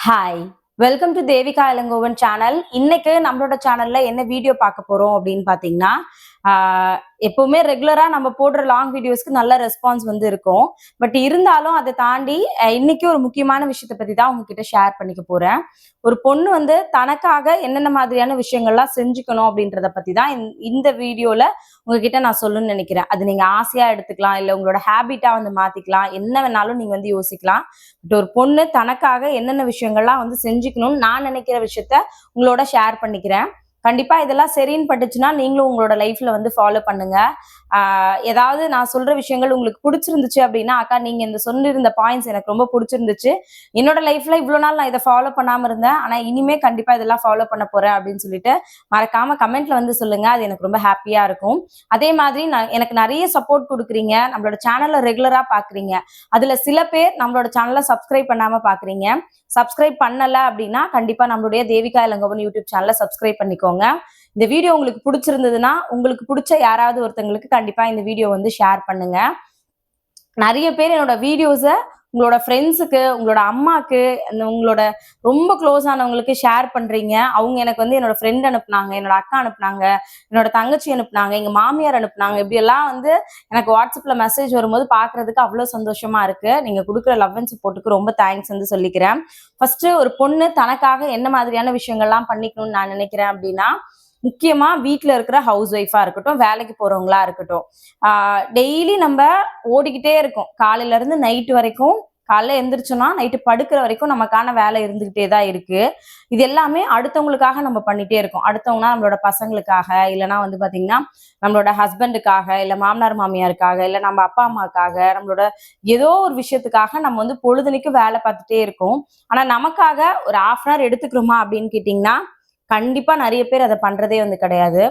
Hi, welcome to Devika Ilangovan channel. இன்னைக்கு நம்மளோட சேனல்ல என்ன வீடியோ பார்க்க போறோம் அப்படின்னு பாத்தீங்கன்னா, எப்பவுமே ரெகுலரா நம்ம போடுற லாங் வீடியோஸ்க்கு நல்ல ரெஸ்பான்ஸ் வந்து இருக்கும். பட் இருந்தாலும் அதை தாண்டி இன்னைக்கு ஒரு முக்கியமான விஷயத்தை பத்தி தான் உங்ககிட்ட ஷேர் பண்ணிக்க போறேன். ஒரு பொண்ணு வந்து தனக்காக என்னென்ன மாதிரியான விஷயங்கள்லாம் செஞ்சுக்கணும் அப்படின்றத பத்தி தான் இந்த வீடியோல உங்ககிட்ட நான் சொல்லணும்னு நினைக்கிறேன். அது நீங்க ஆசையா எடுத்துக்கலாம், இல்ல உங்களோட ஹேபிட்டா வந்து மாத்திக்கலாம், என்ன வேணாலும் நீங்க வந்து யோசிக்கலாம். பட் ஒரு பொண்ணு தனக்காக என்னென்ன விஷயங்கள்லாம் வந்து செஞ்சுக்கணும்னு நான் நினைக்கிற விஷயத்த உங்களோட ஷேர் பண்ணிக்கிறேன். கண்டிப்பா இதெல்லாம் சரின்னு பட்டுச்சுன்னா நீங்களும் உங்களோட லைஃப்ல வந்து ஃபாலோ பண்ணுங்க. ஏதாவது நான் சொல்ற விஷயங்கள் உங்களுக்கு பிடிச்சிருந்துச்சு அப்படின்னா, அக்கா நீங்க இந்த சொல்லியிருந்த பாயிண்ட்ஸ் எனக்கு ரொம்ப பிடிச்சிருந்துச்சு. என்னோட லைஃப்ல இவ்வளவு நாள் நான் இதை ஃபாலோ பண்ணாம இருந்தேன், ஆனா இனிமே கண்டிப்பா இதெல்லாம் ஃபாலோ பண்ண போறேன் அப்படின்னு சொல்லிட்டு மறக்காம கமெண்ட்ல வந்து சொல்லுங்க. அது எனக்கு ரொம்ப ஹாப்பியா இருக்கும். அதே மாதிரி எனக்கு நிறைய சப்போர்ட் கொடுக்குறீங்க, நம்மளோட சேனல்ல ரெகுலரா பாக்குறீங்க. அதுல சில பேர் நம்மளோட சேனலை சப்ஸ்கிரைப் பண்ணாம பாக்குறீங்க. சப்ஸ்கிரைப் பண்ணல அப்படின்னா கண்டிப்பா நம்மளுடைய தேவிகா இளங்கோவன் யூடியூப் சேனலை சப்ஸ்கிரைப் பண்ணிக்கோங்க. இந்த வீடியோ உங்களுக்கு பிடிச்சிருந்ததுன்னா உங்களுக்கு பிடிச்ச யாராவது ஒருத்தங்களுக்கு கண்டிப்பா இந்த வீடியோ வந்து ஷேர் பண்ணுங்க. நிறைய பேர் என்னோட வீடியோஸை உங்களோட ஃப்ரெண்ட்ஸுக்கு, உங்களோட அம்மாக்கு, உங்களோட ரொம்ப க்ளோஸ் ஆனவங்களுக்கு ஷேர் பண்றீங்க. அவங்க எனக்கு வந்து என்னோட ஃப்ரெண்ட் அனுப்புனாங்க, என்னோட அக்கா அனுப்புனாங்க, என்னோட தங்கச்சி அனுப்புனாங்க, எங்க மாமியார் அனுப்புனாங்க. இப்படி எல்லாம் வந்து எனக்கு வாட்ஸ்அப்ல மெசேஜ் வரும்போது பாக்குறதுக்கு அவ்வளவு சந்தோஷமா இருக்கு. நீங்க கொடுக்குற லவ் அண்ட் சப்போர்ட்டுக்கு ரொம்ப தேங்க்ஸ் வந்து சொல்லிக்கிறேன். ஃபர்ஸ்ட் ஒரு பொண்ணு தனக்காக என்ன மாதிரியான விஷயங்கள்லாம் பண்ணிக்கணும்னு நான் நினைக்கிறேன் அப்படின்னா, முக்கியமா வீட்டுல இருக்கிற ஹவுஸ் ஒய்ஃபா இருக்கட்டும், வேலைக்கு போறவங்களா இருக்கட்டும், டெய்லி நம்ம ஓடிக்கிட்டே இருக்கோம். காலையில இருந்து நைட்டு வரைக்கும், காலைல எந்திரிச்சோம்னா நைட்டு படுக்கிற வரைக்கும் நமக்கான வேலை இருந்துகிட்டே தான் இருக்கு. இது எல்லாமே அடுத்தவங்களுக்காக நம்ம பண்ணிட்டே இருக்கோம். அடுத்தவங்கன்னா நம்மளோட பசங்களுக்காக, இல்லைன்னா வந்து பாத்தீங்கன்னா நம்மளோட ஹஸ்பண்டுக்காக, இல்ல மாமனார் மாமியாருக்காக, இல்ல நம்ம அப்பா அம்மாக்காக, நம்மளோட ஏதோ ஒரு விஷயத்துக்காக நம்ம வந்து பொழுதுனைக்கு வேலை பார்த்துட்டே இருக்கோம். ஆனா நமக்காக ஒரு 1/2 hour எடுத்துக்கிறோமா அப்படின்னு கேட்டீங்கன்னா கண்டிப்பா நிறைய பேர் அதை பண்றதே வந்து கிடையாது.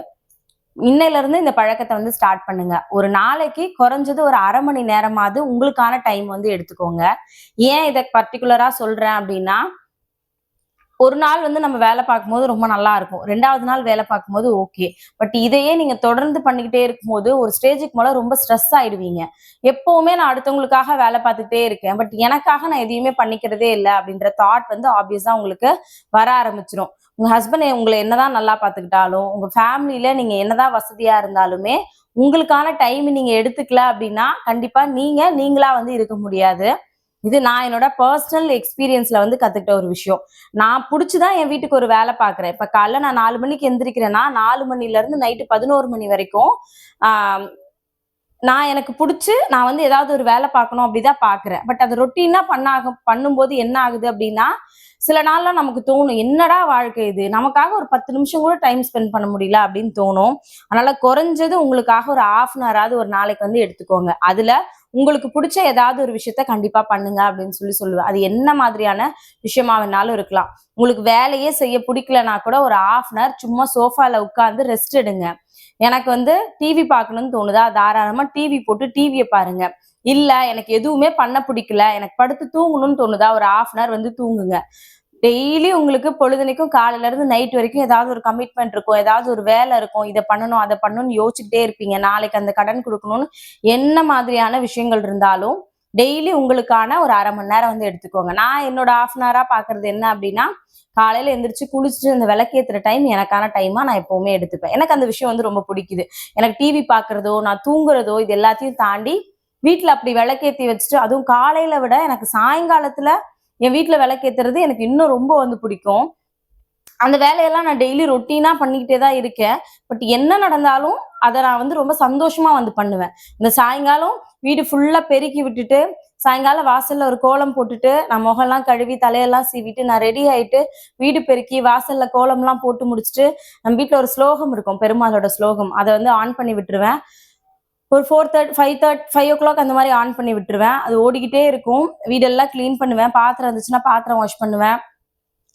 இன்னையில இருந்து இந்த பழக்கத்தை வந்து ஸ்டார்ட் பண்ணுங்க. ஒரு நாளைக்கு குறைஞ்சது ஒரு 1/2 மணி நேரமாவது உங்களுக்கான டைம் வந்து எடுத்துக்கோங்க. ஏன் இதை பர்டிகுலரா சொல்றேன் அப்படின்னா, ஒரு நாள் வந்து நம்ம வேலை பார்க்கும்போது ரொம்ப நல்லா இருக்கும், 2வது நாள் வேலை பார்க்கும்போது ஓகே. பட் இதையே நீங்க தொடர்ந்து பண்ணிக்கிட்டே இருக்கும்போது ஒரு ஸ்டேஜுக்கு மேல ரொம்ப ஸ்ட்ரெஸ் ஆயிடுவீங்க. எப்பவுமே நான் அடுத்தவங்களுக்காக வேலை பார்த்துட்டே இருக்கேன், பட் எனக்காக நான் எதையுமே பண்ணிக்கிறதே இல்லை அப்படின்ற தாட் வந்து ஆப்வியஸா உங்களுக்கு வர ஆரம்பிச்சிடும். உங்க ஹஸ்பண்ட் உங்களை என்னதான் நல்லா பார்த்துக்கிட்டாலும், உங்க ஃபேமிலியில நீங்க என்னதான் வசதியா இருந்தாலுமே உங்களுக்கான டைம் நீங்க எடுத்துக்கல அப்படின்னா கண்டிப்பா நீங்களா வந்து இருக்க முடியாது. இது நான் என்னோட பர்சனல் எக்ஸ்பீரியன்ஸ்ல வந்து கத்துக்கிட்ட ஒரு விஷயம். நான் புடிச்சுதான் என் வீட்டுக்கு ஒரு வேலை பார்க்குறேன். இப்ப காலைல நான் 4 மணிக்கு எந்திரிக்கிறேன்னா 4 மணில இருந்து நைட்டு 11 மணி வரைக்கும் ஆஹ் நான் எனக்கு புடிச்சு நான் வந்து ஏதாவது ஒரு வேலை பார்க்கணும் அப்படிதான் பார்க்கிறேன். பட் அது ரொட்டீனா பண்ணும்போது என்ன ஆகுது அப்படின்னா, சில நாள்ல நமக்கு தோணும், என்னடா வாழ்க்கை இது, நமக்காக ஒரு 10 நிமிஷம் கூட டைம் ஸ்பெண்ட் பண்ண முடியல அப்படின்னு தோணும். அதனால குறைஞ்சது உங்களுக்காக ஒரு 1/2 hour ஒரு நாளைக்கு வந்து எடுத்துக்கோங்க. அதுல உங்களுக்கு பிடிச்ச ஏதாவது ஒரு விஷயத்த கண்டிப்பா பண்ணுங்க அப்படின்னு சொல்லுவேன். அது என்ன மாதிரியான விஷயமா வேணாலும் இருக்கலாம். உங்களுக்கு வேலையே செய்ய பிடிக்கலனா கூட ஒரு 1/2 hour சும்மா சோஃபால உட்கார்ந்து ரெஸ்ட் எடுங்க. எனக்கு வந்து டிவி பார்க்கணும்னு தோணுதா, தாராளமா டிவி போட்டு டிவியை பாருங்க. இல்ல எனக்கு எதுவுமே பண்ண பிடிக்கல, எனக்கு படுத்து தூங்கணும்னு தோணுதா, ஒரு 1/2 hour வந்து தூங்குங்க. டெய்லி உங்களுக்கு பொழுதுனைக்கும் காலையில இருந்து நைட் வரைக்கும் ஏதாவது ஒரு கமிட்மெண்ட் இருக்கும், ஏதாவது ஒரு வேலை இருக்கும், இதை பண்ணணும் அதை பண்ணணும்னு யோசிச்சுக்கிட்டே இருப்பீங்க. நாளைக்கு அந்த கடன் கொடுக்கணும்னு என்ன மாதிரியான விஷயங்கள் இருந்தாலும் டெய்லி உங்களுக்கான ஒரு 1/2 மணி நேரம் வந்து எடுத்துக்கோங்க. நான் என்னோட 1/2 hour பாக்குறது என்ன அப்படின்னா, காலையில எந்திரிச்சு குளிச்சுட்டு அந்த விளக்கேத்துற டைம் எனக்கான டைமா நான் எப்பவுமே எடுத்துப்பேன். எனக்கு அந்த விஷயம் வந்து ரொம்ப பிடிக்குது. எனக்கு டிவி பாக்குறதோ, நான் தூங்குறதோ, இது எல்லாத்தையும் தாண்டி வீட்டுல அப்படி விளக்கேத்தி வச்சுட்டு, அதுவும் காலையில விட எனக்கு சாயங்காலத்துல என் வீட்டுல விளக்கேத்துறது எனக்கு இன்னும் ரொம்ப வந்து பிடிக்கும். அந்த வேலையெல்லாம் நான் டெய்லி ரொட்டீனா பண்ணிக்கிட்டே தான் இருக்கேன். பட் என்ன நடந்தாலும் அதை நான் வந்து ரொம்ப சந்தோஷமா வந்து பண்ணுவேன். இந்த சாயங்காலம் வீடு ஃபுல்லா பெருக்கி விட்டுட்டு, சாயங்காலம் வாசல்ல ஒரு கோலம் போட்டுட்டு, நான் முகம்லாம் கழுவி தலையெல்லாம் சீவிட்டு நான் ரெடி ஆயிட்டு வீடு பெருக்கி வாசல்ல கோலம்லாம் போட்டு முடிச்சுட்டு, நம்ம வீட்டுல ஒரு ஸ்லோகம் இருக்கும், பெருமாளோட ஸ்லோகம், அதை வந்து ஆன் பண்ணி விட்டுருவேன். ஒரு 4:30 5 o'clock அந்த மாதிரி ஆன் பண்ணி விட்டுருவேன். அது ஓடிக்கிட்டே இருக்கும். வீடெல்லாம் கிளீன் பண்ணுவேன். பாத்திரம் இருந்துச்சுன்னா பாத்திரம் வாஷ் பண்ணுவேன்.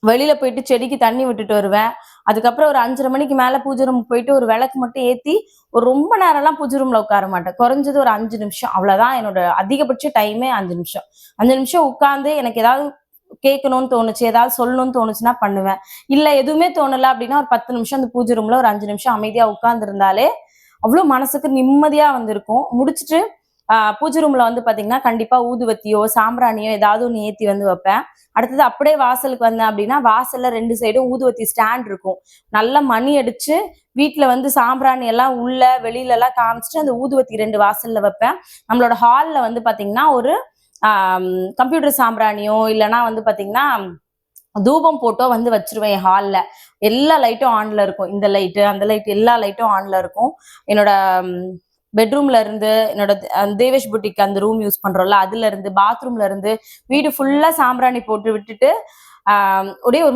வெளியில போயிட்டு செடிக்கு தண்ணி விட்டுட்டு வருவேன். அதுக்கப்புறம் ஒரு 5:30 மணிக்கு மேல பூஜை ரூம் போயிட்டு ஒரு விளக்கு மட்டும் ஏத்தி, ஒரு ரொம்ப நேரம்லாம் பூஜை ரூம்ல உட்கார மாட்டேன். குறைஞ்சது ஒரு 5 நிமிஷம், அவ்வளவுதான் என்னோட அதிகபட்ச டைமே. 5 நிமிஷம். 5 நிமிஷம் உட்கார்ந்து எனக்கு ஏதாவது கேட்கணும்னு தோணுச்சு, ஏதாவது சொல்லணும்னு தோணுச்சுன்னா பண்ணுவேன். இல்ல எதுவுமே தோணல அப்படின்னா ஒரு 10 நிமிஷம் அந்த பூஜை ரூம்ல ஒரு 5 நிமிஷம் அமைதியா உட்கார்ந்து இருந்தாலே அவ்வளவு மனசுக்கு நிம்மதியா வந்திருக்கும். முடிச்சுட்டு பூஜை ரூம்ல வந்து பாத்தீங்கன்னா கண்டிப்பா ஊதுவத்தியோ சாம்பிராணியோ ஏதாவது ஒன்று ஏத்தி வந்து வைப்பேன். அடுத்தது அப்படியே வாசலுக்கு வந்தேன் அப்படின்னா வாசல்ல 2 சைடும் ஊதுவத்தி ஸ்டாண்ட் இருக்கும். நல்லா மணி அடிச்சு வீட்டுல வந்து சாம்பிராணி எல்லாம் உள்ள வெளியில எல்லாம் காமிச்சிட்டு அந்த ஊதுவத்தி 2 வாசல்ல வைப்பேன். நம்மளோட ஹால்ல வந்து பாத்தீங்கன்னா ஒரு கம்ப்யூட்டர் சாம்பிராணியோ இல்லைன்னா வந்து பாத்தீங்கன்னா தூபம் போட்டோ வந்து வச்சிருவேன் என் ஹால்ல. எல்லா லைட்டும் ஆன்ல இருக்கும். இந்த லைட்டு அந்த லைட் எல்லா லைட்டும் ஆன்ல இருக்கும். என்னோட பெட்ரூம்ல இருந்து என்னோட தேவேஷ் புட்டிக்கு அந்த ரூம் யூஸ் பண்றோம்ல அதுல இருந்து பாத்ரூம்ல இருந்து வீடு ஃபுல்லா சாம்பிராணி போட்டு விட்டுட்டு ஒரே ஒரு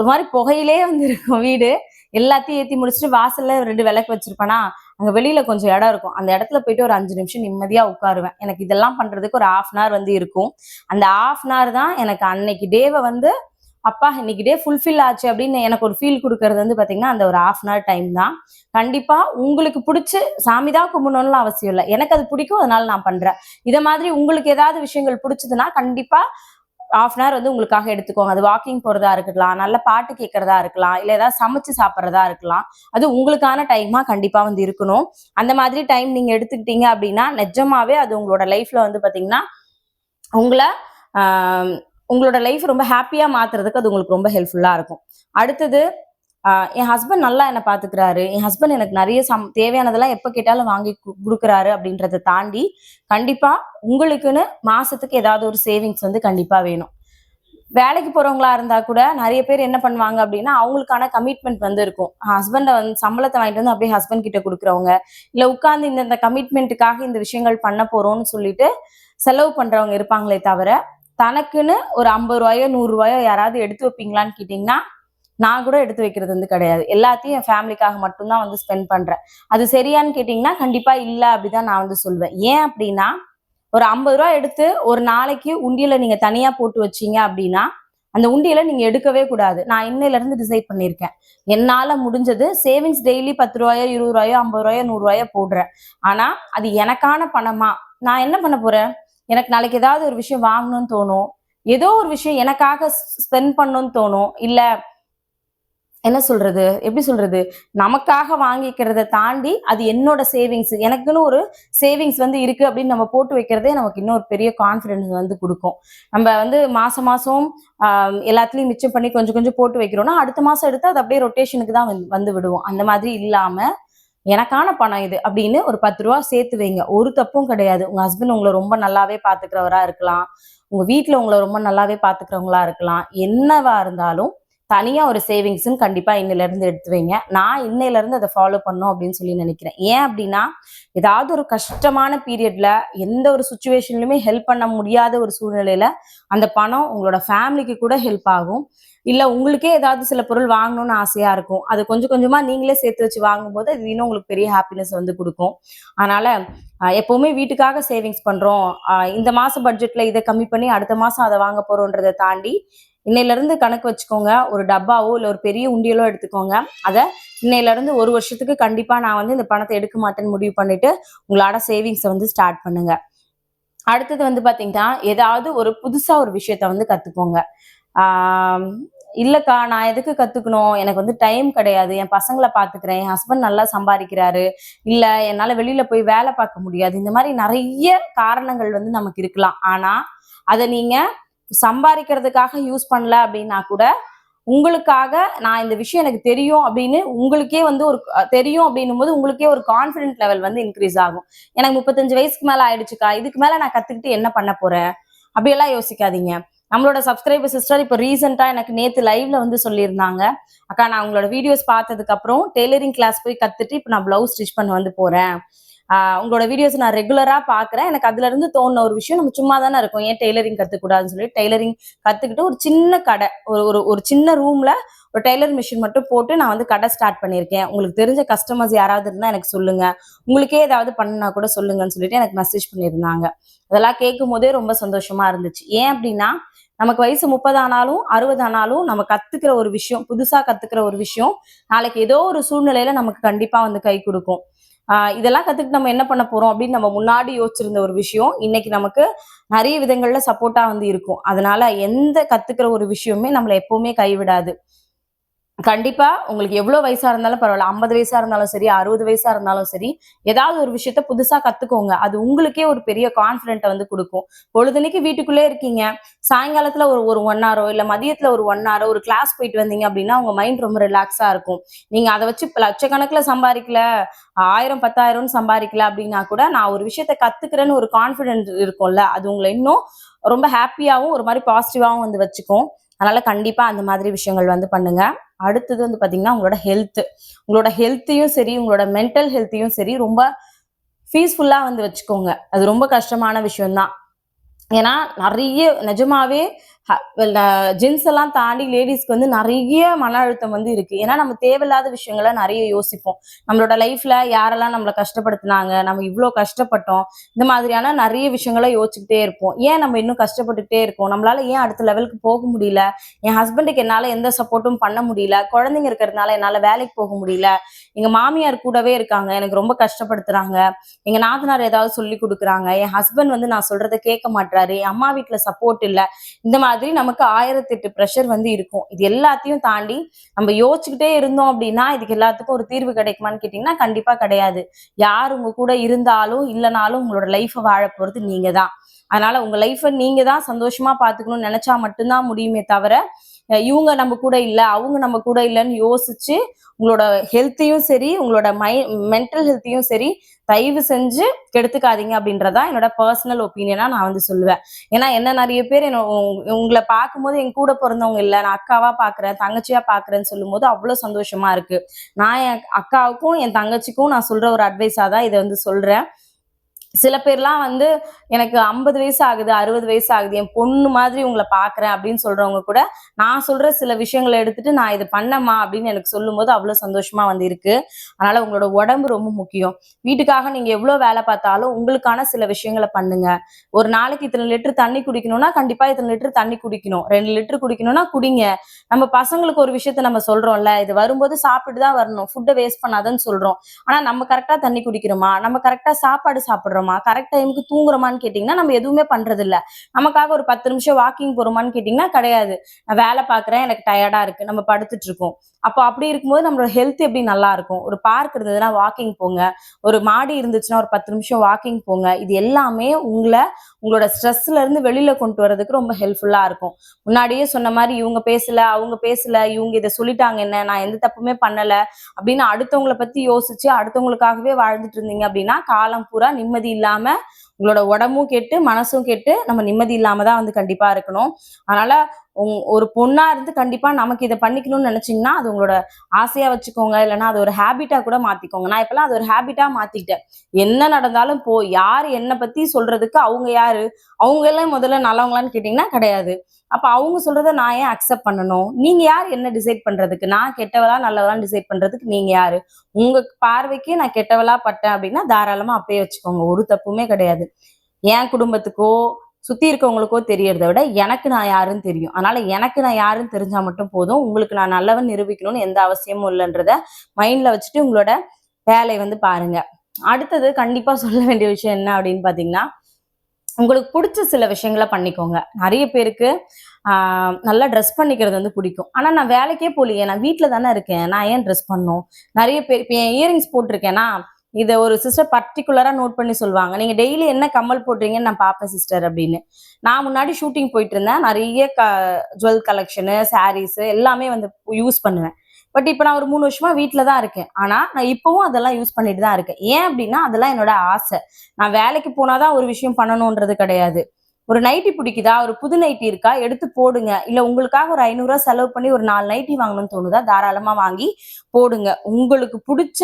மாதிரி புகையிலே வந்து இருக்கும் வீடு. எல்லாத்தையும் ஏத்தி முடிச்சுட்டு வாசல்ல 2 விளக்கு வச்சிருப்பேனா அங்க வெளியில கொஞ்சம் இடம் இருக்கும். அந்த இடத்துல போயிட்டு ஒரு 5 நிமிஷம் நிம்மதியா உட்காருவேன். எனக்கு இதெல்லாம் பண்றதுக்கு ஒரு 1/2 வந்து இருக்கும். அந்த 1/2 தான் எனக்கு அன்னைக்கு டேவை வந்து அப்பா இன்னைக்கு டே ஃபுல்ஃபில் ஆச்சு அப்படின்னு எனக்கு ஒரு ஃபீல் கொடுக்கறது வந்து பாத்தீங்கன்னா அந்த ஒரு 1/2 டைம் தான். கண்டிப்பா உங்களுக்கு பிடிச்சு சாமி தான் கும்பிடணும்னு அவசியம் இல்லை. எனக்கு அது பிடிக்கும், அதனால நான் பண்றேன். இதை மாதிரி உங்களுக்கு ஏதாவது விஷயங்கள் பிடிச்சதுன்னா கண்டிப்பா 1/2 வந்து உங்களுக்காக எடுத்துக்கோங்க. அது வாக்கிங் போறதா இருக்கலாம், நல்ல பாட்டு கேட்கறதா இருக்கலாம், இல்ல ஏதாவது சமைச்சு சாப்பிட்றதா இருக்கலாம். அது உங்களுக்கான டைமா கண்டிப்பா வந்து இருக்கணும். அந்த மாதிரி டைம் நீங்க எடுத்துக்கிட்டீங்க அப்படின்னா நிஜமாவே அது உங்களோட லைஃப்ல வந்து பாத்தீங்கன்னா உங்களை உங்களோட லைஃப் ரொம்ப ஹாப்பியா மாத்துறதுக்கு அது உங்களுக்கு ரொம்ப ஹெல்ப்ஃபுல்லா இருக்கும். அடுத்தது என் ஹஸ்பண்ட் நல்லா என்னை பாத்துக்கிறாரு, என் ஹஸ்பண்ட் எனக்கு நிறைய தேவையானதெல்லாம் எப்ப கேட்டாலும் வாங்கி கொடுக்குறாரு அப்படின்றத தாண்டி கண்டிப்பா உங்களுக்குன்னு மாசத்துக்கு ஏதாவது ஒரு சேவிங்ஸ் வந்து கண்டிப்பா வேணும். வேலைக்கு போறவங்களா இருந்தா கூட நிறைய பேர் என்ன பண்ணுவாங்க அப்படின்னா அவங்களுக்கான கமிட்மெண்ட் வந்து இருக்கும். ஹஸ்பண்டை வந்து சம்பளத்தை வாங்கிட்டு வந்து அப்படியே ஹஸ்பண்ட் கிட்ட கொடுக்குறவங்க, இல்ல உட்கார்ந்து இந்த கமிட்மெண்ட்டுக்காக இந்த விஷயங்கள் பண்ண போறோம்னு சொல்லிட்டு செலவு பண்றவங்க இருப்பாங்களே தவிர தனக்குன்னு ஒரு 50 ரூபாயோ 100 ரூபாயோ யாராவது எடுத்து வைப்பீங்களான்னு கேட்டீங்கன்னா நான் கூட எடுத்து வைக்கிறது வந்து கிடையாது. எல்லாத்தையும் என் ஃபேமிலிக்காக மட்டும்தான் வந்து ஸ்பெண்ட் பண்றேன். அது சரியான்னு கேட்டீங்கன்னா கண்டிப்பா இல்ல அப்படிதான் நான் வந்து சொல்வேன். ஏன் அப்படின்னா ஒரு 50 ரூபாய் எடுத்து ஒரு நாளைக்கு உண்டியல நீங்க தனியா போட்டு வச்சீங்க அப்படின்னா அந்த உண்டியல நீங்க எடுக்கவே கூடாது. நான் இன்னையில இருந்து டிசைட் பண்ணியிருக்கேன். என்னால முடிஞ்சது சேவிங்ஸ் டெய்லி 10 ரூபாயோ 20 ரூபாயோ 50 ரூபாயோ 100 ரூபாயோ போடுறேன். ஆனா அது எனக்கான பணமா நான் என்ன பண்ண போறேன்? எனக்கு நாளைக்கு ஏதாவது ஒரு விஷயம் வாங்கணும்னு தோணும், ஏதோ ஒரு விஷயம் எனக்காக ஸ்பெண்ட் பண்ணணும்னு தோணும், இல்ல என்ன சொல்றது எப்படி சொல்றது நமக்காக வாங்கிக்கிறத தாண்டி அது என்னோட சேவிங்ஸ், எனக்குன்னு ஒரு சேவிங்ஸ் வந்து இருக்கு அப்படின்னு நம்ம போட்டு வைக்கிறதே நமக்கு இன்னொரு பெரிய கான்ஃபிடன்ஸ் வந்து கொடுக்கும். நம்ம வந்து மாசம் மாசம் எல்லாத்துலயும் மிச்சம் பண்ணி கொஞ்சம் கொஞ்சம் போட்டு வைக்கிறோம்னா அடுத்த மாசம் எடுத்து அது அப்படியே ரொட்டேஷனுக்கு தான் வந்து விடுவோம். அந்த மாதிரி இல்லாம எனக்கான பணம் இது அப்படின்னு ஒரு 10 ரூபா சேர்த்து வைங்க. ஒரு தப்பும் கிடையாது. உங்க ஹஸ்பண்ட் உங்களை ரொம்ப நல்லாவே பாத்துக்கிறவரா இருக்கலாம், உங்க வீட்டுல உங்களை ரொம்ப நல்லாவே பாத்துக்கிறவங்களா இருக்கலாம். என்னவா இருந்தாலும் தனியா ஒரு சேவிங்ஸ்ன்னு கண்டிப்பா இன்னையில இருந்து எடுத்து வைங்க. நான் இன்னையில இருந்து அதை ஃபாலோ பண்ணும் அப்படின்னு சொல்லி நினைக்கிறேன். ஏன் அப்படின்னா ஏதாவது ஒரு கஷ்டமான பீரியட்ல எந்த ஒரு சுச்சுவேஷன்லயுமே ஹெல்ப் பண்ண முடியாத ஒரு சூழ்நிலையில அந்த பணம் உங்களோட ஃபேமிலிக்கு கூட ஹெல்ப் ஆகும். இல்ல உங்களுக்கே ஏதாவது சில பொருள் வாங்கணும்னு ஆசையா இருக்கும், அது கொஞ்சம் கொஞ்சமா நீங்களே சேர்த்து வச்சு வாங்கும்போது அது இன்னும் உங்களுக்கு பெரிய ஹாப்பினஸ் வந்து கொடுக்கும். அதனால எப்பவுமே வீட்டுக்காக சேவிங்ஸ் பண்றோம், இந்த மாச பட்ஜெட்ல இதை கம்மி பண்ணி அடுத்த மாசம் அதை வாங்க போறோன்றதை தாண்டி இன்னையில இருந்து கணக்கு வச்சுக்கோங்க. ஒரு டப்பாவோ இல்ல ஒரு பெரிய உண்டியலோ எடுத்துக்கோங்க. அதை இன்னையில இருந்து 1 வருஷத்துக்கு கண்டிப்பா நான் வந்து இந்த பணத்தை எடுக்க மாட்டேன்னு முடிவு பண்ணிட்டு உங்களோட சேவிங்ஸை வந்து ஸ்டார்ட் பண்ணுங்க. அடுத்தது வந்து பாத்தீங்கன்னா ஏதாவது ஒரு புதுசா ஒரு விஷயத்த வந்து கத்துக்கோங்க. இல்லக்கா நான் எதுக்கு கத்துக்கணும், எனக்கு வந்து டைம் கிடையாது, என் பசங்களை பாத்துக்கிறேன், என் ஹஸ்பண்ட் நல்லா சம்பாதிக்கிறாரு, இல்ல என்னால வெளியில போய் வேலை பார்க்க முடியாது, இந்த மாதிரி நிறைய காரணங்கள் வந்து நமக்கு இருக்கலாம். ஆனா அதை நீங்க சம்பாதிக்கிறதுக்காக யூஸ் பண்ணல அப்படின்னா கூட உங்களுக்காக நான் இந்த விஷயம் எனக்கு தெரியும் அப்படின்னு உங்களுக்கே வந்து ஒரு தெரியும் அப்படின்னும் போது உங்களுக்கே ஒரு கான்பிடன்ட் லெவல் வந்து இன்க்ரீஸ் ஆகும். எனக்கு 35 வயசுக்கு மேல ஆயிடுச்சுக்கா, இதுக்கு மேல நான் கத்துக்கிட்டு என்ன பண்ண போறேன் அப்படியெல்லாம் யோசிக்காதீங்க. நம்மளோட சப்ஸ்கிரைபர் சிஸ்டர் இப்போ ரீசெண்டா எனக்கு நேத்து லைவ்ல வந்து சொல்லியிருந்தாங்க, அக்கா நான் உங்களோட வீடியோஸ் பார்த்ததுக்கு அப்புறம் டெய்லரிங் கிளாஸ் போய் கத்துட்டு இப்போ நான் பிளவுஸ் ஸ்டிச் பண்ண வந்து போறேன், உங்களோட வீடியோஸ் நான் ரெகுலரா பாக்குறேன், எனக்கு அதுல இருந்து தோணுன ஒரு விஷயம் நம்ம சும்மா தானே இருக்கும், ஏன் டெய்லரிங் கத்துக்கூடாதுன்னு சொல்லி டெய்லரிங் கத்துக்கிட்டு ஒரு சின்ன கடை ஒரு சின்ன ரூம்ல ஒரு டெய்லர் மிஷின் மட்டும் போட்டு நான் வந்து கடை ஸ்டார்ட் பண்ணியிருக்கேன். உங்களுக்கு தெரிஞ்ச கஸ்டமர்ஸ் யாராவது இருந்தா எனக்கு சொல்லுங்க, உங்களுக்கே ஏதாவது பண்ணா கூட சொல்லுங்கன்னு சொல்லிட்டு எனக்கு மெசேஜ் பண்ணியிருந்தாங்க. அதெல்லாம் கேட்கும் போதே ரொம்ப சந்தோஷமா இருந்துச்சு. ஏன் அப்படின்னா நமக்கு வயசு 30 ஆனாலும் 60 ஆனாலும் நம்ம கத்துக்கிற ஒரு விஷயம், புதுசா கத்துக்கிற ஒரு விஷயம் நாளைக்கு ஏதோ ஒரு சூழ்நிலையில நமக்கு கண்டிப்பா வந்து கை கொடுக்கும். இதெல்லாம் கத்துக்கிட்டு நம்ம என்ன பண்ண போறோம் அப்படின்னு நம்ம முன்னாடி யோசிச்சிருந்த ஒரு விஷயம் இன்னைக்கு நமக்கு நிறைய விதங்கள்ல சப்போர்ட்டா வந்து இருக்கும். அதனால எந்த கத்துக்கிற ஒரு விஷயமே நம்மளை எப்பவுமே கைவிடாது. கண்டிப்பா உங்களுக்கு எவ்வளவு வயசா இருந்தாலும் பரவாயில்ல. 50 வயசா இருந்தாலும் சரி, 60 வயசா இருந்தாலும் சரி, ஏதாவது ஒரு விஷயத்த புதுசா கத்துக்கோங்க. அது உங்களுக்கே ஒரு பெரிய கான்ஃபிடென்ட்ட வந்து குடுக்கும். பொழுதன்னைக்கு வீட்டுக்குள்ளே இருக்கீங்க. சாயங்காலத்துல ஒரு ஒரு 1 ஹாரோ, இல்ல மதியத்துல ஒரு 1 ஹாரோ ஒரு கிளாஸ் போயிட்டு வந்தீங்க அப்படின்னா, உங்க மைண்ட் ரொம்ப ரிலாக்ஸா இருக்கும். நீங்க அத வச்சு லட்சக்கணக்குல சம்பாரிக்கல, 1000, 10,000ன்னு சம்பாரிக்கல அப்படின்னா கூட, நான் ஒரு விஷயத்த கத்துக்கிறேன்னு ஒரு கான்ஃபிடென்ட் இருக்கும்ல, அது உங்கள இன்னும் ரொம்ப ஹேப்பியாவும், ஒரு மாரி பாசிட்டிவாவும் வந்து வச்சுக்கும். அதனால கண்டிப்பா அந்த மாதிரி விஷயங்கள் வந்து பண்ணுங்க. அடுத்தது வந்து பாத்தீங்கன்னா உங்களோட ஹெல்த். உங்களோட ஹெல்த்தையும் சரி, உங்களோட மென்டல் ஹெல்த்தையும் சரி ரொம்ப பீஸ்ஃபுல்லா வந்து வச்சுக்கோங்க. அது ரொம்ப கஷ்டமான விஷயம் தான். ஏன்னா நெறைய நிஜமாவே ஜென்ஸ் எல்லாம் தாண்டி லேடீஸ்க்கு வந்து நெறைய மன அழுத்தம் வந்து இருக்கு. ஏன்னா நம்ம தேவையில்லாத விஷயங்கள நெறைய யோசிப்போம். நம்மளோட லைஃப்ல யாரெல்லாம் நம்மள கஷ்டப்படுத்துனாங்க, நம்ம இவ்ளோ கஷ்டப்பட்டோம். இந்த மாதிரியான நெறைய விஷயங்கள யோசிச்சுக்கிட்டே இருப்போம். ஏன் நம்ம இன்னும் கஷ்டப்பட்டுக்கிட்டே இருக்கோம்? நம்மளால ஏன் அடுத்த லெவலுக்கு போக முடியல? என் ஹஸ்பண்டுக்கு என்னால எந்த சப்போர்ட்டும் பண்ண முடியல. குழந்தைங்க இருக்கிறதுனால என்னால வேலைக்கு போக முடியல. எங்க மாமியார் கூடவே இருக்காங்க. எனக்கு ரொம்ப கஷ்டப்படுத்துறாங்க. எங்க நாத்தனார் ஏதாவது சொல்லிக் குடுக்குறாங்க. என் ஹஸ்பண்ட் வந்து நான் சொல்றத கேட்க மாட்றாரு. என் அம்மா வீட்ல சப்போர்ட் இல்ல. இந்த மாதிரி நமக்கு 1008 பிரஷர் வந்து இருக்கும். இது எல்லாத்தையும் தாண்டி நம்ம யோசிச்சுக்கிட்டே இருந்தோம் அப்படின்னா, இதுக்கு எல்லாத்துக்கும் ஒரு தீர்வு கிடைக்குமான்னு கேட்டீங்கன்னா, கண்டிப்பா கிடையாது. யார் உங்க கூட இருந்தாலும், இல்லனாலும் உங்களோட லைஃப வாழ போறது நீங்க தான். அதனால உங்க லைஃப நீங்க தான் சந்தோஷமா பார்த்துக்கணும்னு நெனச்சா மட்டும் தான் முடியுமே தவிர, இவங்க நம்ம கூட இல்ல, அவங்க நம்ம கூட இல்லன்னு யோசிச்சு, உங்களோட ஹெல்த்தையும் சரி, உங்களோட மென்டல் ஹெல்த்தையும் சரி, தயவு செஞ்சு கெடுத்துக்காதீங்க அப்படின்றதா என்னோட பர்சனல் ஒப்பீனியனா நான் வந்து சொல்லுவேன். ஏன்னா என்ன நெறைய பேர் உங்கள பார்க்கும்போது என் கூட பொறந்தவங்க இல்ல. நான் அக்காவா பார்க்குறேன், தங்கச்சியா பார்க்குறேன்னு சொல்லும்போது அவ்ளோ சந்தோஷமா இருக்கு. நான் என் அக்காவுக்கும், என் தங்கச்சிக்கும் நான் சொல்ற ஒரு அட்வைஸா தான் இத வந்து சொல்றேன். சில பேர்லாம் வந்து எனக்கு 50 வயசு ஆகுது, 60 வயசு ஆகுது. என் பொண்ணு மாதிரி உங்கள பார்க்குறேன் அப்படின்னு சொல்றவங்க கூட, நான் சொல்ற சில விஷயங்கள எடுத்துட்டு, நான் இத பண்ணேம்மா அப்படின்னு எனக்கு சொல்லும்போது அவ்ளோ சந்தோஷமா வந்து இருக்கு. அதனால உங்களோட உடம்பு ரொம்ப முக்கியம். வீட்டுக்காக நீங்க எவ்ளோ வேல பார்த்தாலும், உங்களுக்கான சில விஷயங்கள பண்ணுங்க. ஒரு நாளைக்கு இத்தன லிட்டர் தண்ணி குடிக்கணும்னா, கண்டிப்பா இத்தன லிட்டர் தண்ணி குடிக்கணும். 2 லிட்டர் குடிக்கணும்னா குடிங்க. நம்ம பசங்களுக்கு ஒரு விஷயத்த நம்ம சொல்றோம்ல, இது வரும்போது சாப்பிட்டு தான் வரணும். ஃபுட்ட வேஸ்ட் பண்ணாதன்னு சொல்றோம். ஆனா நம்ம கரெக்ட்டா தண்ணி குடிக்கிறோமா? நம்ம கரெக்ட்டா சாப்பாடு சாப்பிடுறோமா? கரெக்ட் டைமுக்கு தூங்குறோமான்னு கேட்டீங்கன்னா, நம்ம எதுவுமே பண்றதில்ல. நமக்காக ஒரு 10 நிமிஷம் வாக்கிங் போறோமான்னு கேட்டீங்கன்னா, கிடையாது. நான் வேலை பார்க்குறேன், எனக்கு டயர்டா இருக்கு. நம்ம படுத்துட்டு இருக்கோம். அப்போ அப்படி இருக்கும்போது நம்மளோட ஹெல்த் எப்படி நல்லா இருக்கும்? ஒரு பார்க் இருந்ததுன்னா வாக்கிங் போங்க. ஒரு மாடி இருந்துச்சுன்னா ஒரு 10 நிமிஷம் வாக்கிங் போங்க. இது எல்லாமே உங்களோட ஸ்ட்ரெஸ்ல இருந்து வெளியில கொண்டு வரதுக்கு ரொம்ப ஹெல்ப்ஃபுல்லா இருக்கும். முன்னாடியே சொன்ன மாரி இவங்க பேசல, அவங்க பேசல, இவங்க இத சொல்லிட்டாங்க என்ன, நான் எந்த தப்புமே பண்ணல அப்படின்னு அடுத்தவங்கள பத்தி யோசிச்சு அடுத்தவங்களுக்காகவே வாழ்ந்துட்டு இருந்தீங்க அப்படின்னா, காலம் பூரா நிம்மதி இல்லாம உங்களோட உடம்பும் கெட்டு, மனசும் கெட்டு நம்ம நிம்மதி இல்லாம தான் வந்து கண்டிப்பா இருக்கணும். அதனால ஒரு பொண்ணா இருந்து கண்டிப்பா நமக்கு இத பண்ணிக்கணும்னு நினைச்சீங்கன்னா, அது உங்களோட ஆசையா வச்சுக்கோங்க. இல்லன்னா அது ஒரு ஹேபிட்டா கூட மாத்திக்கோங்க. நான் இப்பலாம் அது ஒரு ஹேபிட்டா மாத்திக்கிட்டேன். என்ன நடந்தாலும் போ. யாரு என்ன பத்தி சொல்றதுக்கு அவங்க யாரு? அவங்க எல்லாம் முதல்ல நல்லவங்களான்னு கேட்டீங்கன்னா கிடையாது. அப்ப அவங்க சொல்றத நான் ஏன் அக்செப்ட் பண்ணணும்? நீங்க யார் என்ன டிசைட் பண்றதுக்கு? நான் கெட்டவளா, நல்லவளான்னு டிசைட் பண்றதுக்கு நீங்க யாரு? உங்க பார்வைக்கு நான் கெட்டவளா பட்டேன் அப்படின்னா, தாராளமா அப்படியே வச்சுக்கோங்க. ஒரு தப்புமே கிடையாது. என் குடும்பத்துக்கோ, சுத்தி இருக்கவங்களுக்கோ தெரியறத விட, எனக்கு நான் யாருன்னு தெரியும். அதனால எனக்கு நான் யாருன்னு தெரிஞ்சா மட்டும் போதும். உங்களுக்கு நான் நல்லவன்னு நிரூபிக்கணும்னு எந்த அவசியமும் இல்லன்றத மைண்ட்ல வச்சுட்டு உங்களோட வேலைய வந்து பாருங்க. அடுத்தது கண்டிப்பா சொல்ல வேண்டிய விஷயம் என்ன அப்படின்னு பார்த்தீங்கன்னா, உங்களுக்கு புடிச்ச சில விஷயங்கள பண்ணிக்கோங்க. நெறைய பேருக்கு நல்லா ட்ரெஸ் பண்ணிக்கிறது வந்து பிடிக்கும். ஆனா நான் வேலைக்கே போலயே, நான் வீட்ல தானே இருக்கேன். நான் ஏன் ட்ரெஸ் பண்ணணும்? நெறைய பேர் இப்ப என் இயரிங்ஸ் போட்டிருக்கேனா, இத ஒரு சிஸ்டர் பர்ட்டிகுலரா நோட் பண்ணி சொல்லுவாங்க. "நீங்க டெய்லி என்ன கம்மல் போடுறீங்கன்னு நான் பார்ப்பேன் சிஸ்டர்" அப்படின்னு. நான் முன்னாடி ஷூட்டிங் போயிட்டு இருந்தேன். நெறைய ஜுவல் கலெக்ஷனு, சாரீஸு எல்லாமே வந்து யூஸ் பண்ணுவேன். பட் இப்ப நான் ஒரு 3 வருஷமா வீட்ல தான் இருக்கேன். ஆனா நான் இப்பவும் அதெல்லாம் யூஸ் பண்ணிட்டு தான் இருக்கேன். ஏன் அப்படின்னா, அதெல்லாம் என்னோட ஆசை. நான் வேலைக்கு போனா தான் ஒரு விஷயம் பண்ணணும்ன்றது கிடையாது. ஒரு நைட்டி பிடிக்குதா? ஒரு புது நைட்டி இருக்கா? எடுத்து போடுங்க. இல்ல உங்களுக்காக ஒரு ரூ. 500 செலவு பண்ணி ஒரு 4 நைட்டி வாங்கணும்னு தோணுதா? தாராளமா வாங்கி போடுங்க. உங்களுக்கு புடிச்ச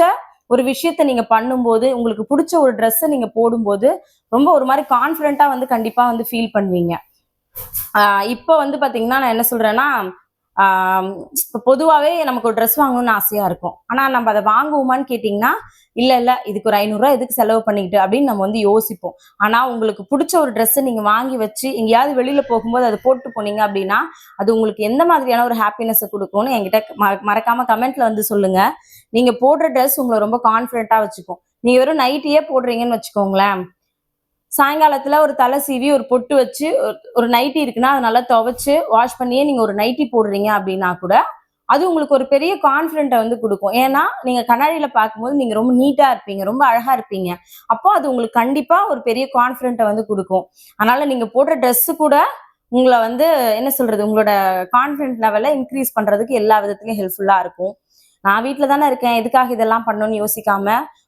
ஒரு விஷயத்த நீங்க பண்ணும்போது, உங்களுக்கு புடிச்ச ஒரு ட்ரெஸ்ஸ நீங்க போடும்போது, ரொம்ப ஒரு மாரி கான்ஃபிடென்ட்டா வந்து கண்டிப்பா வந்து ஃபீல் பண்ணுவீங்க. ஆ இப்ப வந்து பாத்தீங்கன்னா, நான் என்ன சொல்றேன்னா, ஆ இப்ப பொதுவாவே நமக்கு ஒரு ட்ரெஸ் வாங்கணும்னு ஆசையா இருக்கும். ஆனா நம்ம அத வாங்குவோமான்னு கேட்டீங்கன்னா, இல்ல இதுக்கு ஒரு ரூ. 500 எதுக்கு செலவு பண்ணிக்கிட்டு அப்படின்னு நம்ம வந்து யோசிப்போம். ஆனா உங்களுக்கு புடிச்ச ஒரு ட்ரெஸ்ஸ நீங்க வாங்கி வச்சு, எங்கேயாவது வெளியில போகும்போது அத போட்டு போனீங்க அப்படின்னா, அது உங்களுக்கு எந்த மாதிரியான ஒரு ஹாப்பினஸ குடுக்கும்னு என்கிட்ட மறக்காம கமெண்ட்ல வந்து சொல்லுங்க. நீங்க போடுற ட்ரெஸ் உங்கள ரொம்ப கான்ஃபிடென்ட்டா வச்சுக்கும். நீங்க வெறும் நைட்டியே போடுறீங்கன்னு வச்சுக்கோங்களேன், சாயங்காலத்துல ஒரு தலை சீவி, ஒரு பொட்டு வச்சு, ஒரு நைட்டி இருக்குன்னா, அத நல்லா துவைச்சு, வாஷ் பண்ணியே நீங்க ஒரு நைட்டி போடுறீங்க அப்படின்னா கூட, அது உங்களுக்கு ஒரு பெரிய கான்ஃபிடென்ட்டை வந்து கொடுக்கும். ஏன்னா நீங்க கண்ணாடியில பார்க்கும்போது நீங்க ரொம்ப நீட்டா இருப்பீங்க, ரொம்ப அழகா இருப்பீங்க. அப்போ அது உங்களுக்கு கண்டிப்பா ஒரு பெரிய கான்ஃபிடென்ட்டை வந்து கொடுக்கும். அதனால நீங்க போடுற ட்ரெஸ் கூட உங்கள வந்து என்ன சொல்றது, உங்களோட கான்ஃபிடென்ட் லெவல இன்க்ரீஸ் பண்றதுக்கு எல்லா விதத்திலயும் ஹெல்ப்ஃபுல்லா இருக்கும். நான் வீட்ல தானே இருக்கேன், எதுக்காக இதெல்லாம் பண்ணணும்னு யோசிக்காம,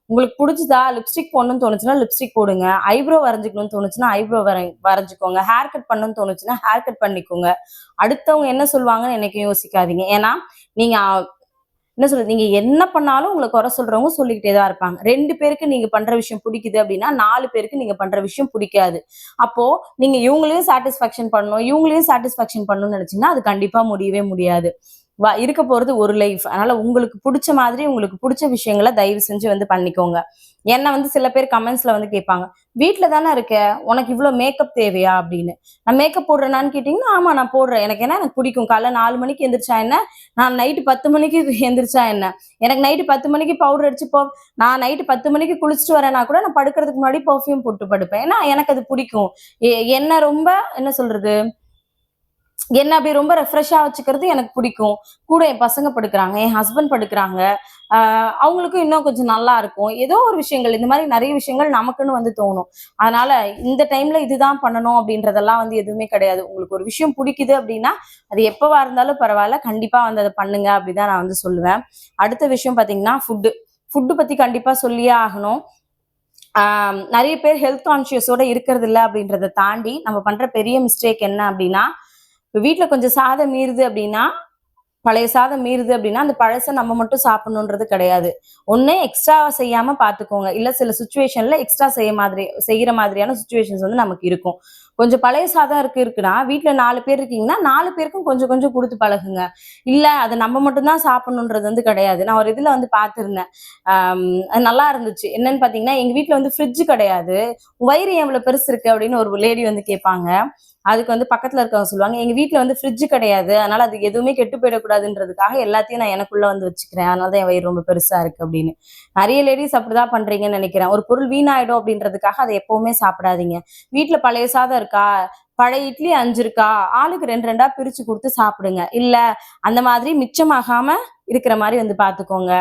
உங்களுக்கு புடிச்சதா லிப்ஸ்டிக் போடணும்னு தோணுச்சுன்னா லிப்ஸ்டிக் போடுங்க. ஐப்ரோ வரைஞ்சுக்கணும்னு தோணுச்சுன்னா ஐப்ரோ வரைஞ்சுக்கோங்க. ஹேர் கட் பண்ணணும்னு தோணுச்சுன்னா ஹேர் கட் பண்ணிக்கோங்க. அடுத்தவங்க என்ன சொல்லுவாங்கன்னு என்னைக்கும் யோசிக்காதீங்க. ஏன்னா, நீங்க என்ன சொல்றது, நீங்க என்ன பண்ணாலும் உங்கள குறை சொல்றவங்க சொல்லிக்கிட்டே தான் இருப்பாங்க. 2 பேருக்கு நீங்க பண்ற விஷயம் பிடிக்குது அப்படின்னா, 4 பேருக்கு நீங்க பண்ற விஷயம் பிடிக்காது. அப்போ நீங்க இவங்களையும் சாட்டிஸ்ஃபேக்ஷன் பண்ணணும், இவங்களையும் சாட்டிஸ்ஃபேக்ஷன் பண்ணணும்னு நினைச்சீங்கன்னா, அது கண்டிப்பா முடியவே முடியாது. இருக்க போறது ஒரு லைஃப். அதனால உங்களுக்கு புடிச்ச மாதிரி, உங்களுக்கு புடிச்ச விஷயங்கள தயவு செஞ்சு வந்து பண்ணிக்கோங்க. என்ன வந்து சில பேர் கமெண்ட்ஸ்ல வந்து கேட்பாங்க, "வீட்ல தானே இருக்க, உனக்கு இவ்ளோ மேக்கப் தேவையா?" அப்படின்னு. நான் மேக்கப் போடுறேனான்னு கேட்டீங்கன்னா, ஆமா நான் போடுறேன். எனக்கு ஏன்னா எனக்கு பிடிக்கும். காலைல 4 மணிக்கு எந்திரிச்சா என்ன? நான் நைட்டு 10 மணிக்கு எந்திரிச்சா என்ன? எனக்கு நைட்டு 10 மணிக்கு பவுடர் அடிச்சு நான் நைட்டு 10 மணிக்கு குளிச்சுட்டு வரேன்னா கூட, நான் படுக்கிறதுக்கு முன்னாடி பெர்ஃப்யூம் போட்டு படுப்பேன். ஏன்னா எனக்கு அது பிடிக்கும். என்ன ரொம்ப என்ன சொல்றது? என்ன அப்படி ரொம்ப ரெஃப்ரெஷ்ஷா வச்சுக்கிறது எனக்கு பிடிக்கும். கூட என் பசங்க படுக்குறாங்க, என் ஹஸ்பண்ட் படுக்குறாங்க. அவங்களுக்கும் இன்னும் கொஞ்சம் நல்லா இருக்கும். ஏதோ ஒரு விஷயங்கள், இந்த மாரி நெறைய விஷயங்கள் நமக்குன்னு வந்து தோணும். அதனால இந்த டைம்ல இதுதான் பண்ணணும் அப்படின்றதெல்லாம் வந்து எதுவுமே கிடையாது. உங்களுக்கு ஒரு விஷயம் பிடிக்குது அப்படின்னா, அது எப்பவா இருந்தாலும் பரவால்ல. கண்டிப்பா வந்து அத பண்ணுங்க அப்படிதான் நான் வந்து சொல்லுவேன். அடுத்த விஷயம் பார்த்தீங்கன்னா, ஃபுட்டு பத்தி கண்டிப்பா சொல்லியே ஆகணும். நெறைய பேர் ஹெல்த் கான்ஷியஸோட இருக்கிறதில்ல அப்படின்றத தாண்டி, நம்ம பண்ற பெரிய மிஸ்டேக் என்ன அப்படின்னா, இப்ப வீட்ல கொஞ்சம் சாதம் மீறுது அப்படின்னா, பழைய சாதம் மீறுது அப்படின்னா, அந்த பழச நம்ம மட்டும் சாப்பிடணுன்றது கிடையாது. ஒண்ணு எக்ஸ்ட்ரா செய்யாம பார்த்துக்கோங்க. இல்ல சில சிச்சுவேஷன்ல எக்ஸ்ட்ரா செய்யற மாதிரியான சிச்சுவேஷன்ஸ் வந்து நமக்கு இருக்கும். கொஞ்சம் பழைய சாதம் இருக்குன்னா, வீட்ல 4 பேர் இருக்கீங்கன்னா, 4 பேருக்கும் கொஞ்சம் கொஞ்சம் குடுத்து பழகுங்க. இல்ல அது நம்ம மட்டும் தான் சாப்பிடணுன்றது வந்து கிடையாது. நான் ஒரு இதுல வந்து பார்த்திருந்தேன். அது நல்லா இருந்துச்சு. என்னன்னு பார்த்தீங்கன்னா, எங்க வீட்ல வந்து ஃப்ரிட்ஜ் கிடையாது. "வயிறு ஏன் இவ்வளோ பெருசு இருக்கு?" அப்படின்னு ஒரு லேடி வந்து கேட்பாங்க. அதுக்கு வந்து பக்கத்துல இருக்கவங்க சொல்லுவாங்க, "எங்க வீட்ல வந்து ஃப்ரிட்ஜ் கிடையாது. அதனால அது எதுவுமே கெட்டு போயிடக்கூடாதுன்றதுக்காக எல்லாத்தையும் நான் எனக்குள்ள வந்து வச்சுக்கிறேன். அதனால தான் என் வயிறு ரொம்ப பெருசா இருக்கு" அப்படின்னு. நெறைய லேடீஸ் அப்படிதான் பண்றீங்கன்னு நெனைக்கிறேன். ஒரு பொருள் வீணாயிடும் அப்படின்றதுக்காக அத எப்பவுமே சாப்பிடாதீங்க. வீட்ல பழைய சாதம் இருக்கா? பழைய இட்லி 5 இருக்கா? ஆளுக்கு 2, 2 பிரிச்சு குடுத்து சாப்பிடுங்க. இல்ல அந்த மாதிரி மிச்சமாகாம இருக்கிற மாரி வந்து பார்த்துக்கோங்க.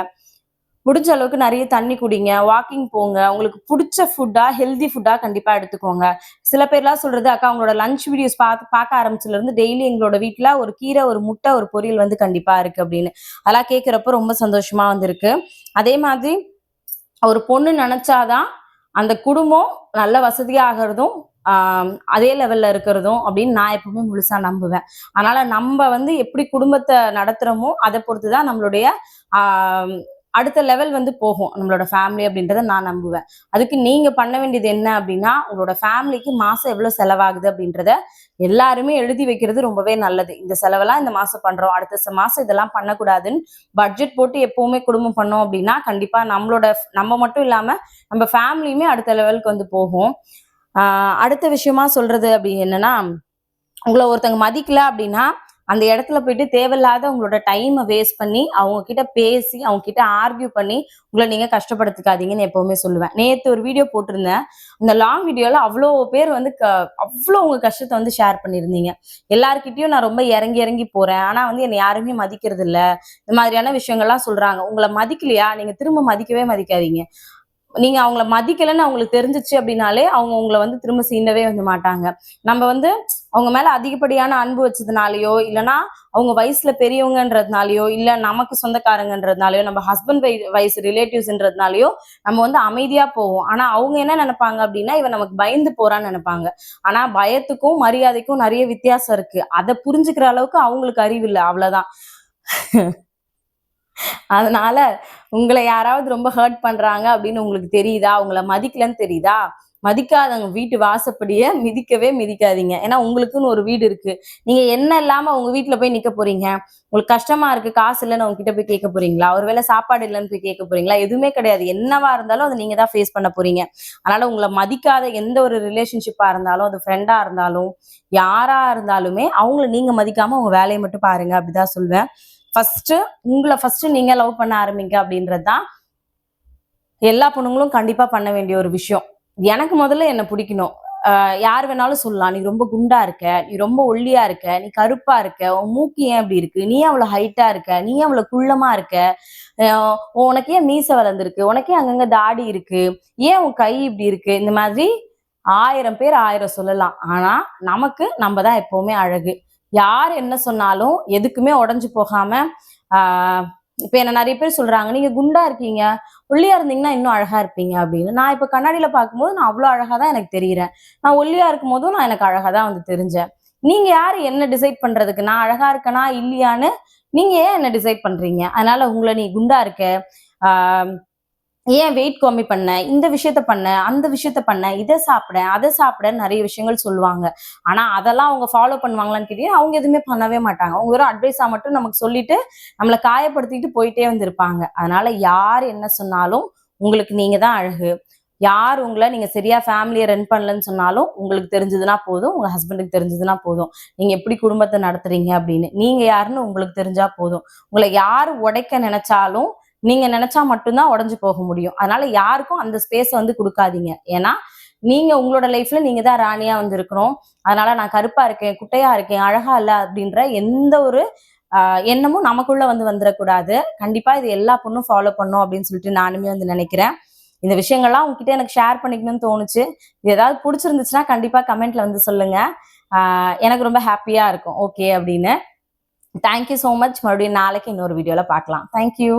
முடிஞ்ச அளவுக்கு நெறைய தண்ணி குடிங்க, வாக்கிங் போங்க. உங்களுக்கு புடிச்ச ஃபுட்டா, ஹெல்தி ஃபுட்டா கண்டிப்பா எடுத்துக்கோங்க. சில பேர்லாம் சொல்றது, "அக்கா உங்களோட லஞ்ச் வீடியோஸ் பார்க்க ஆரம்பிச்சதுலருந்து டெய்லி எங்களோட வீட்ல ஒரு கீரை, ஒரு முட்டை, ஒரு பொரியல் வந்து கண்டிப்பா இருக்கு" அப்படின்னு. அதெல்லாம் கேட்கிறப்போ ரொம்ப சந்தோஷமா வந்து இருக்கு. அதே மாதிரி ஒரு பொண்ணு நெனச்சா தான் அந்த குடும்பம் நல்ல வசதியா ஆகுறதும், ஆ அதே லெவல்ல இருக்கிறதும் அப்படின்னு நான் எப்பவுமே முழுசா நம்புவேன். அதனால நம்ப வந்து எப்படி குடும்பத்த நடத்துறோமோ, அத பொறுத்து தான் நம்மளுடைய ஆ அடுத்த லெவல் வந்து போகும். நம்மளோட ஃபேமிலி அப்படின்றத நான் நம்புவேன். அதுக்கு நீங்க பண்ண வேண்டியது என்ன அப்படின்னா, உங்களோட ஃபேமிலிக்கு மாசம் எவ்வளோ செலவாகுது அப்படின்றத எல்லாருமே எழுதி வைக்கிறது ரொம்பவே நல்லது. இந்த செலவெல்லாம் இந்த மாசம் பண்றோம். அடுத்த மாசம் இதெல்லாம் பண்ணக்கூடாதுன்னு பட்ஜெட் போட்டு எப்பவுமே குடும்பம் பண்ணோம் அப்படின்னா, கண்டிப்பா நம்ம மட்டும் இல்லாம நம்ம ஃபேமிலியுமே அடுத்த லெவலுக்கு வந்து போகும். ஆ அடுத்த விஷயமா சொல்றது அப்படி என்னன்னா, உங்கள ஒருத்தங்க மதிக்கல அப்படின்னா, அந்த இடத்துல போயிட்டு தேவையில்லாத உங்களோட டைம வேஸ்ட் பண்ணி, அவங்க கிட்ட பேசி, அவங்க கிட்ட ஆர்க்யூ பண்ணி, உங்கள நீங்க கஷ்டப்படுத்திக்காதீங்கன்னு எப்பவுமே சொல்லுவேன். நேத்து ஒரு வீடியோ போட்டிருந்தேன். அந்த லாங் வீடியோல அவ்ளோ பேர் வந்து அவ்ளோ உங்க கஷ்டத்த வந்து ஷேர் பண்ணியிருந்தீங்க. எல்லார்கிட்டயும் நான் ரொம்ப இறங்கி இறங்கி போறேன். ஆனா வந்து என்ன யாருமே மதிக்கிறது இல்ல. இந்த மாதிரியான விஷயங்கள்லாம் சொல்றாங்க. உங்கள மதிக்கலையா? நீங்க திரும்ப மதிக்கவே மதிக்காதீங்க. நீங்க அவங்கள மதிக்கலன்னு அவங்களுக்கு தெரிஞ்சுச்சு அப்படின்னாலே, அவங்க உங்கள வந்து திரும்ப சீண்டவே வந்து மாட்டாங்க. நம்ம வந்து அவங்க மேல அதிகப்படியான அன்பு வச்சதுனாலயோ, இல்லன்னா அவங்க வயசுல பெரியவங்கன்றதுனாலயோ, இல்ல நமக்கு சொந்தக்காரங்கன்றதுனாலயோ, நம்ம ஹஸ்பண்ட் வயசு ரிலேட்டிவ்ஸ்ன்றதுனாலயோ, நம்ம வந்து அமைதியா போவோம். ஆனா அவங்க என்ன நெனைப்பாங்க அப்படின்னா, இவ நமக்கு பயந்து போறான்னு நெனைப்பாங்க. ஆனா பயத்துக்கும், மரியாதைக்கும் நெறைய வித்தியாசம் இருக்கு. அத புரிஞ்சுக்கிற அளவுக்கு அவங்களுக்கு அறிவு இல்ல. அவ்வளதான். அதனால உங்கள யாராவது ரொம்ப ஹர்ட் பண்றாங்க அப்படின்னு உங்களுக்கு தெரியுதா? உங்கள மதிக்கலன்னு தெரியுதா? மதிக்காதவங்க வீட்டு வாசப்படிய மிதிக்கவே மிதிக்காதீங்க. ஏன்னா உங்களுக்குன்னு ஒரு வீடு இருக்கு. நீங்க என்ன இல்லாம உங்க வீட்ல போய் நிக்க போறீங்க? உங்களுக்கு கஷ்டமா இருக்கு, காசு இல்லன்னு அவங்க கிட்ட போய் கேட்க போறீங்களா? ஒருவேளை சாப்பாடு இல்லன்னு போய் கேட்க போறீங்களா? எதுவுமே கிடையாது. என்னவா இருந்தாலும் அத நீங்க தான் ஃபேஸ் பண்ண போறீங்க. அதனால உங்கள மதிக்காத எந்த ஒரு ரிலேஷன்ஷிப்பா இருந்தாலும், அது ஃப்ரெண்டா இருந்தாலும், யாரா இருந்தாலுமே அவங்கள நீங்க மதிக்காம உங்க வேலைய மட்டும் பாருங்க. அப்படிதான் சொல்வேன். ஃபர்ஸ்ட்டு நீங்க லவ் பண்ண ஆரம்பிங்க அப்படின்றது தான் எல்லா பொண்ணுங்களும் கண்டிப்பா பண்ண வேண்டிய ஒரு விஷயம். எனக்கு முதல்ல என்ன புடிக்கணும். யார் வேணாலும் சொல்லலாம், நீ ரொம்ப குண்டா இருக்க, நீ ரொம்ப ஒல்லியா இருக்க, நீ கருப்பா இருக்க, உன் மூக்கு ஏன் இப்படி இருக்கு, நீ அவ்வளவு ஹைட்டா இருக்க, நீ அவ்வளவு குள்ளமா இருக்க, உனக்கு ஏன் மீசை வளர்ந்துருக்கு, உனக்கே அங்கங்க தாடி இருக்கு, ஏன் உன் கை இப்படி இருக்கு, இந்த மாதிரி 1000 பேர் 1000 சொல்லலாம். ஆனா நமக்கு நம்ம தான் எப்பவுமே அழகு. யார் என்ன சொன்னாலும் எதுக்குமே உடைஞ்சு போகாம ஆஹ் இப்ப என்ன நிறைய பேர் சொல்றாங்க, நீங்க குண்டா இருக்கீங்க, ஒல்லியா இருந்தீங்கன்னா இன்னும் அழகா இருப்பீங்க அப்படின்னு. நான் இப்ப கண்ணாடியில பார்க்கும்போது நான் அவ்வளவு அழகா தான் எனக்கு தெரியிறேன். நான் ஒல்லியா இருக்கும் போதும் நான் எனக்கு அழகா தான் வந்து தெரிஞ்சேன். நீங்க யாரு என்ன டிசைட் பண்றதுக்கு நான் அழகா இருக்கனா இல்லையான்னு? நீங்க ஏன் என்ன டிசைட் பண்றீங்க? அதனால உங்களை நீ குண்டா இருக்க, ஆஹ் ஏன் வெயிட் கம்மி பண்ண, இந்த விஷயத்த பண்ண, அந்த விஷயத்த பண்ண, இதை சாப்பிட, அதை சாப்பிட நிறைய விஷயங்கள் சொல்லுவாங்க. ஆனா அதெல்லாம் அவங்க ஃபாலோ பண்ணுவாங்களான்னு கேட்டீங்கன்னா அவங்க எதுவுமே பண்ணவே மாட்டாங்க. அவங்க வெறும் அட்வைஸா மட்டும் நமக்கு சொல்லிட்டு நம்மளை காயப்படுத்திட்டு போயிட்டே வந்திருப்பாங்க. அதனால யார் என்ன சொன்னாலும் உங்களுக்கு நீங்க தான் அழகு. யார் உங்களை நீங்க சரியா ஃபேமிலியை ரன் பண்ணலன்னு சொன்னாலும் உங்களுக்கு தெரிஞ்சதுன்னா போதும், உங்க ஹஸ்பண்டுக்கு தெரிஞ்சதுன்னா போதும். நீங்க எப்படி குடும்பத்தை நடத்துறீங்க அப்படின்னு நீங்க யாருன்னு உங்களுக்கு தெரிஞ்சா போதும். உங்களை யார் உடைக்க நினைச்சாலும் நீங்க நினைச்சா மட்டும்தான் உடைஞ்சு போக முடியும். அதனால யாருக்கும் அந்த ஸ்பேஸ் வந்து கொடுக்காதீங்க. ஏன்னா நீங்க உங்களோட லைஃப்ல நீங்க தான் ராணியா வந்து இருக்கணும். அதனால நான் கருப்பா இருக்கேன், குட்டையா இருக்கேன், அழகா இல்ல அப்படின்ற எந்த ஒரு எண்ணமும் நமக்குள்ள வந்து வந்துடக்கூடாது. கண்டிப்பா இது எல்லா பொண்ணும் ஃபாலோ பண்ணும் அப்படின்னு சொல்லிட்டு நானுமே வந்து நினைக்கிறேன். இந்த விஷயங்கள்லாம் உங்ககிட்ட எனக்கு ஷேர் பண்ணிக்கணும்னு தோணுச்சு. இது ஏதாவது பிடிச்சிருந்துச்சுன்னா கண்டிப்பா கமெண்ட்ல வந்து சொல்லுங்க. எனக்கு ரொம்ப ஹாப்பியா இருக்கும் ஓகே அப்படின்னு. Thank you so much. மறுபடியும் நாளைக்கு இன்னொரு வீடியோல பார்க்கலாம். தேங்க்யூ.